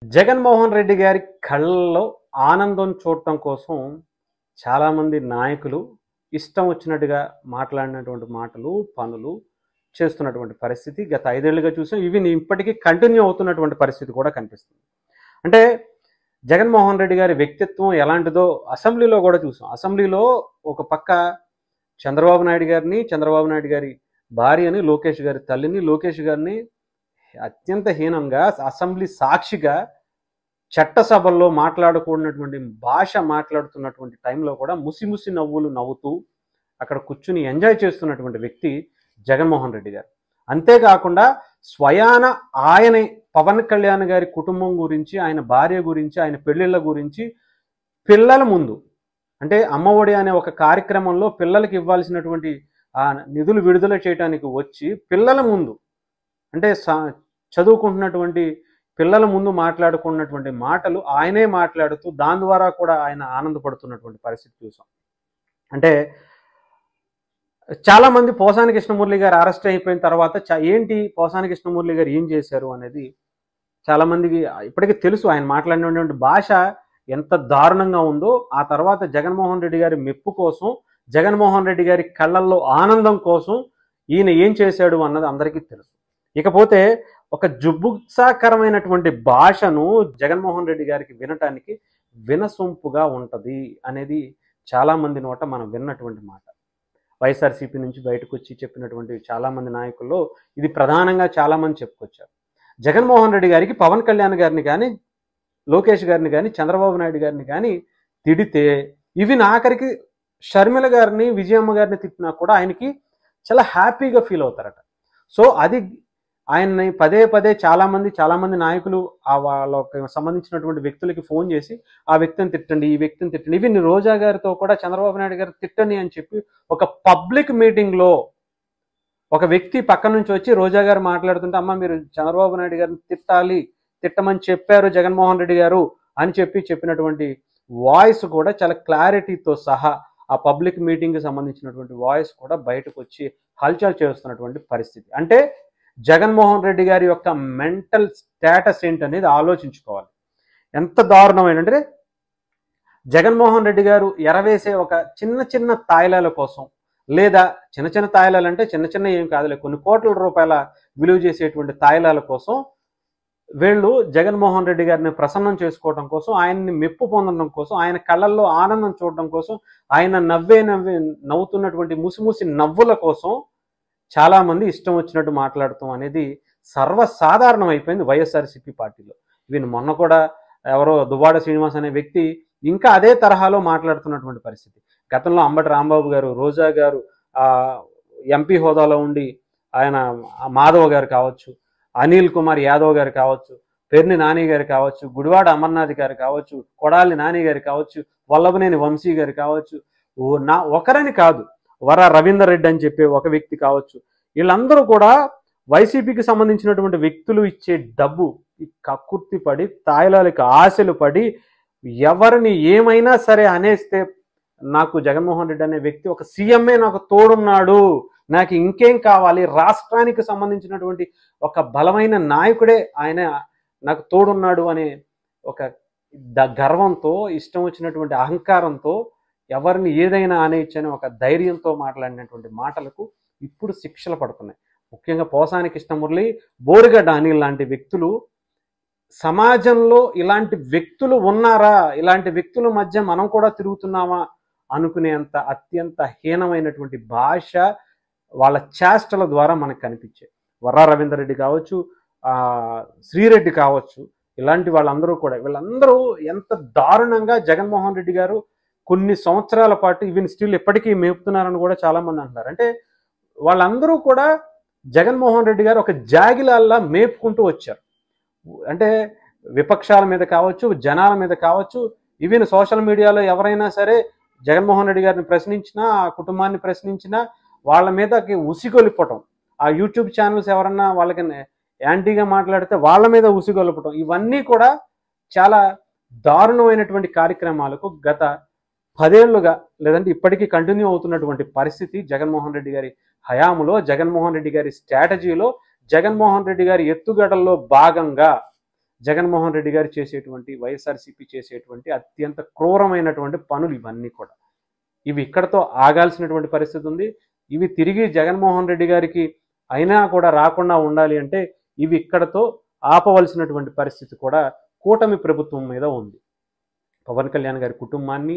జగన్మోహన్ రెడ్డి గారి కళ్ళల్లో ఆనందం చూడటం కోసం చాలామంది నాయకులు ఇష్టం వచ్చినట్టుగా మాట్లాడినటువంటి మాటలు, పనులు చేస్తున్నటువంటి పరిస్థితి గత 5 ఏళ్లుగా చూసాం. ఇవి ఇప్పటికీ కంటిన్యూ అవుతున్నటువంటి పరిస్థితి కూడా కనిపిస్తుంది. అంటే జగన్మోహన్ రెడ్డి గారి వ్యక్తిత్వం ఎలాంటిదో అసెంబ్లీలో కూడా చూసాం. అసెంబ్లీలో ఒక పక్క చంద్రబాబు నాయుడు గారిని, చంద్రబాబు నాయుడు గారి భార్యని, లోకేష్ గారి తల్లిని, లోకేష్ గారిని అత్యంత హీనంగా అసెంబ్లీ సాక్షిగా చట్టసభల్లో మాట్లాడకూడనటువంటి భాష మాట్లాడుతున్నటువంటి టైంలో కూడా ముసిముసి నవ్వులు నవ్వుతూ అక్కడ కూర్చుని ఎంజాయ్ చేస్తున్నటువంటి వ్యక్తి జగన్మోహన్ రెడ్డి గారు. అంతేకాకుండా స్వయాన ఆయనే పవన్ కళ్యాణ్ గారి కుటుంబం గురించి, ఆయన భార్య గురించి, ఆయన పెళ్ళిళ్ళ గురించి పిల్లల ముందు, అంటే అమ్మఒడి అనే ఒక కార్యక్రమంలో పిల్లలకి ఇవ్వాల్సినటువంటి నిధులు విడుదల చేయడానికి వచ్చి పిల్లల ముందు, అంటే చదువుకుంటున్నటువంటి పిల్లల ముందు మాట్లాడుకున్నటువంటి మాటలు ఆయనే మాట్లాడుతూ దాని ద్వారా కూడా ఆయన ఆనందపడుతున్నటువంటి పరిస్థితి చూసాం. అంటే చాలామంది పోసాని కృష్ణమురళి గారు అరెస్ట్ అయిపోయిన తర్వాత ఏంటి పోసాని కృష్ణమురళి గారు ఏం చేశారు అనేది చాలామందికి ఇప్పటికీ తెలుసు. ఆయన మాట్లాడినటువంటి భాష ఎంత దారుణంగా ఉందో. ఆ తర్వాత జగన్మోహన్ రెడ్డి గారి మెప్పు కోసం, జగన్మోహన్ రెడ్డి గారి కళ్ళల్లో ఆనందం కోసం ఈయన ఏం చేశాడు అన్నది అందరికీ తెలుసు. ఇకపోతే ఒక జుబుత్సాకరమైనటువంటి భాషను జగన్మోహన్ రెడ్డి గారికి వినటానికి వినసొంపుగా ఉంటుంది అనేది చాలామంది నోట మనం విన్నటువంటి మాట. వైఎస్ఆర్సీపీ నుంచి బయటకు వచ్చి చెప్పినటువంటి చాలామంది నాయకుల్లో ఇది ప్రధానంగా చాలామంది చెప్పుకొచ్చారు. జగన్మోహన్ రెడ్డి గారికి పవన్ కళ్యాణ్ గారిని కానీ, లోకేష్ గారిని కానీ, చంద్రబాబు నాయుడు గారిని కానీ తిడితే, ఈవెన్ ఆఖరికి షర్మిల గారిని, విజయమ్మ గారిని తిట్టినా కూడా ఆయనకి చాలా హ్యాపీగా ఫీల్ అవుతారట. సో అది ఆయన్ని పదే పదే చాలామంది నాయకులు వాళ్ళకి సంబంధించినటువంటి వ్యక్తులకి ఫోన్ చేసి ఆ వ్యక్తిని తిట్టండి, ఈ వ్యక్తిని తిట్టండి, ఇవి రోజా గారితో కూడా చంద్రబాబు నాయుడు గారు తిట్టండి అని చెప్పి ఒక పబ్లిక్ మీటింగ్లో ఒక వ్యక్తి పక్క నుంచి వచ్చి రోజా గారు మాట్లాడుతుంటే, అమ్మ మీరు చంద్రబాబు నాయుడు గారిని తిట్టమని చెప్పారు జగన్మోహన్ రెడ్డి గారు అని చెప్పినటువంటి వాయిస్ కూడా చాలా క్లారిటీతో సహా ఆ పబ్లిక్ మీటింగ్కి సంబంధించినటువంటి వాయిస్ కూడా బయటకు వచ్చి హల్చల్ చేస్తున్నటువంటి పరిస్థితి. అంటే జగన్మోహన్ రెడ్డి గారి యొక్క మెంటల్ స్టేటస్ ఏంటనేది ఆలోచించుకోవాలి. ఎంత దారుణమైనంటే జగన్మోహన్ రెడ్డి గారు ఎరవేసే ఒక చిన్న తాయిలాల కోసం, లేదా చిన్న తాయిలాలు అంటే చిన్న ఏం కాదులే, కొన్ని కోట్ల రూపాయల విలువ చేసేటువంటి తాయిలాల కోసం వీళ్ళు జగన్మోహన్ రెడ్డి గారిని ప్రసన్నం చేసుకోవడం కోసం, ఆయన్ని మెప్పు పొందడం కోసం, ఆయన కళ్ళల్లో ఆనందం చూడడం కోసం, ఆయన నవ్వుతున్నటువంటి ముసిముసి నవ్వుల కోసం చాలామంది ఇష్టం వచ్చినట్టు మాట్లాడటం అనేది సర్వసాధారణం అయిపోయింది వైఎస్ఆర్సీపీ పార్టీలో. ఈవెన్ మొన్న కూడా ఎవరో దువ్వాడ శ్రీనివాస్ అనే వ్యక్తి ఇంకా అదే తరహాలో మాట్లాడుతున్నటువంటి పరిస్థితి. గతంలో అంబటి రాంబాబు గారు, రోజా గారు ఎంపీ హోదాలో ఉండి ఆయన మాధవ్ గారు కావచ్చు, అనిల్ కుమార్ యాదవ్ గారు కావచ్చు, పెర్ని నాని గారు కావచ్చు, గుడివాడ అమర్నాథ్ గారు కావచ్చు, కొడాలి నాని గారు కావచ్చు, వల్లభనేని వంశీ గారు కావచ్చు, ఒకరని కాదు, వర రవీందర్ రెడ్డి అని చెప్పే ఒక వ్యక్తి కావచ్చు, వీళ్ళందరూ కూడా వైసీపీకి సంబంధించినటువంటి వ్యక్తులు ఇచ్చే డబ్బు కక్కుర్తి పడి, తాయిలాలకు ఆశలు పడి, ఎవరిని ఏమైనా సరే అనేస్తే, నాకు జగన్మోహన్ రెడ్డి అనే వ్యక్తి ఒక సీఎంఏ నాకు తోడున్నాడు, నాకు ఇంకేం కావాలి, రాష్ట్రానికి సంబంధించినటువంటి ఒక బలమైన నాయకుడే ఆయన నాకు తోడున్నాడు అనే ఒక గర్వంతో, ఇష్టం వచ్చినటువంటి అహంకారంతో, ఎవరిని ఏదైనా అనేయచ్చని ఒక ధైర్యంతో మాట్లాడినటువంటి మాటలకు ఇప్పుడు శిక్షలు పడుతున్నాయి. ముఖ్యంగా పోసాని కృష్ణమురళి, బోరిగడ్డ అనిల్ లాంటి వ్యక్తులు, సమాజంలో ఇలాంటి వ్యక్తులు ఉన్నారా, ఇలాంటి వ్యక్తుల మధ్య మనం కూడా తిరుగుతున్నామా అనుకునేంత అత్యంత హీనమైనటువంటి భాష వాళ్ళ చేష్టల ద్వారా మనకు కనిపించాయి. వర్రా రవీందర్ రెడ్డి కావచ్చు, శ్రీరెడ్డి కావచ్చు, ఇలాంటి వీళ్ళందరూ ఎంత దారుణంగా జగన్మోహన్ రెడ్డి గారు కొన్ని సంవత్సరాల పాటు ఈవెన్ స్టిల్ ఎప్పటికీ మేపుతున్నారని కూడా చాలామంది అంటున్నారు. అంటే వాళ్ళందరూ కూడా జగన్మోహన్ రెడ్డి గారు ఒక జాగిలాల్లా మేపుకుంటూ వచ్చారు. అంటే విపక్షాల మీద కావచ్చు, జనాల మీద కావచ్చు, ఈవెన్ సోషల్ మీడియాలో ఎవరైనా సరే జగన్మోహన్ రెడ్డి గారిని ప్రశ్నించినా, ఆ కుటుంబాన్ని ప్రశ్నించినా వాళ్ళ మీదకి ఉసిగొలిపటం, ఆ యూట్యూబ్ ఛానల్స్ ఎవరన్నా వాళ్ళకి యాంటీగా మాట్లాడితే వాళ్ళ మీద ఉసిగొలపటం, ఇవన్నీ కూడా చాలా దారుణమైనటువంటి కార్యక్రమాలకు గత 10 ఏళ్లుగా, లేదంటే ఇప్పటికీ కంటిన్యూ అవుతున్నటువంటి పరిస్థితి జగన్మోహన్ రెడ్డి గారి హయాములో, జగన్మోహన్ రెడ్డి గారి స్ట్రాటజీలో, జగన్మోహన్ రెడ్డి గారి ఎత్తుగడల్లో భాగంగా జగన్మోహన్ రెడ్డి గారు చేసేటువంటి, వైఎస్ఆర్సీపీ చేసేటువంటి అత్యంత క్రూరమైనటువంటి పనులు ఇవన్నీ కూడా. ఇవి ఇక్కడతో ఆగాల్సినటువంటి పరిస్థితి ఉంది. ఇవి తిరిగి జగన్మోహన్ రెడ్డి గారికి అయినా కూడా రాకుండా ఉండాలి అంటే ఇవి ఇక్కడతో ఆపవలసినటువంటి పరిస్థితి కూడా కూటమి ప్రభుత్వం మీద ఉంది. పవన్ కళ్యాణ్ గారి కుటుంబాన్ని,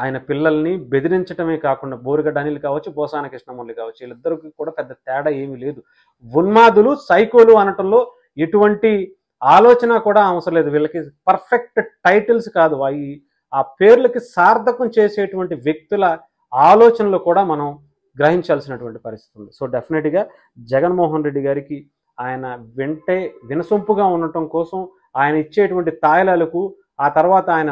ఆయన పిల్లల్ని బెదిరించడమే కాకుండా బోరుగడ్డ అనిల్ కావచ్చు, పోసాన కృష్ణమురళి కావచ్చు, వీళ్ళిద్దరికి కూడా పెద్ద తేడా ఏమీ లేదు. ఉన్మాదులు, సైకోలు అనటంలో ఎటువంటి ఆలోచన కూడా అవసరం లేదు. వీళ్ళకి పర్ఫెక్ట్ టైటిల్స్ కాదు, ఆ పేర్లకి సార్థకం చేసేటువంటి వ్యక్తుల ఆలోచనలు కూడా మనం గ్రహించాల్సినటువంటి పరిస్థితి ఉంది. సో డెఫినెట్గా జగన్మోహన్ రెడ్డి గారికి ఆయన వెంటే వినసొంపుగా ఉండటం కోసం ఆయన ఇచ్చేటువంటి తాయిలాలకు, ఆ తర్వాత ఆయన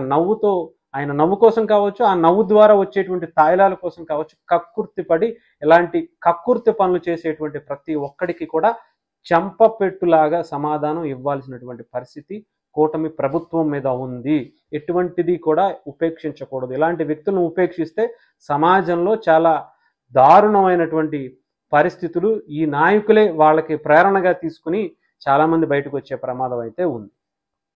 నవ్వు కోసం కావచ్చు, ఆ నవ్వు ద్వారా వచ్చేటువంటి తాయిలాల కోసం కావచ్చు, కక్కుర్తి పడి ఇలాంటి కక్కుర్తి పనులు చేసేటువంటి ప్రతి ఒక్కడికి కూడా చెంపపెట్టులాగా సమాధానం ఇవ్వాల్సినటువంటి పరిస్థితి కూటమి ప్రభుత్వం మీద ఉంది. ఎటువంటిది కూడా ఉపేక్షించకూడదు. ఇలాంటి వ్యక్తులను ఉపేక్షిస్తే సమాజంలో చాలా దారుణమైనటువంటి పరిస్థితులు ఈ నాయకులే వాళ్ళకి ప్రేరణగా తీసుకుని చాలామంది బయటకు వచ్చే ప్రమాదం అయితే ఉంది.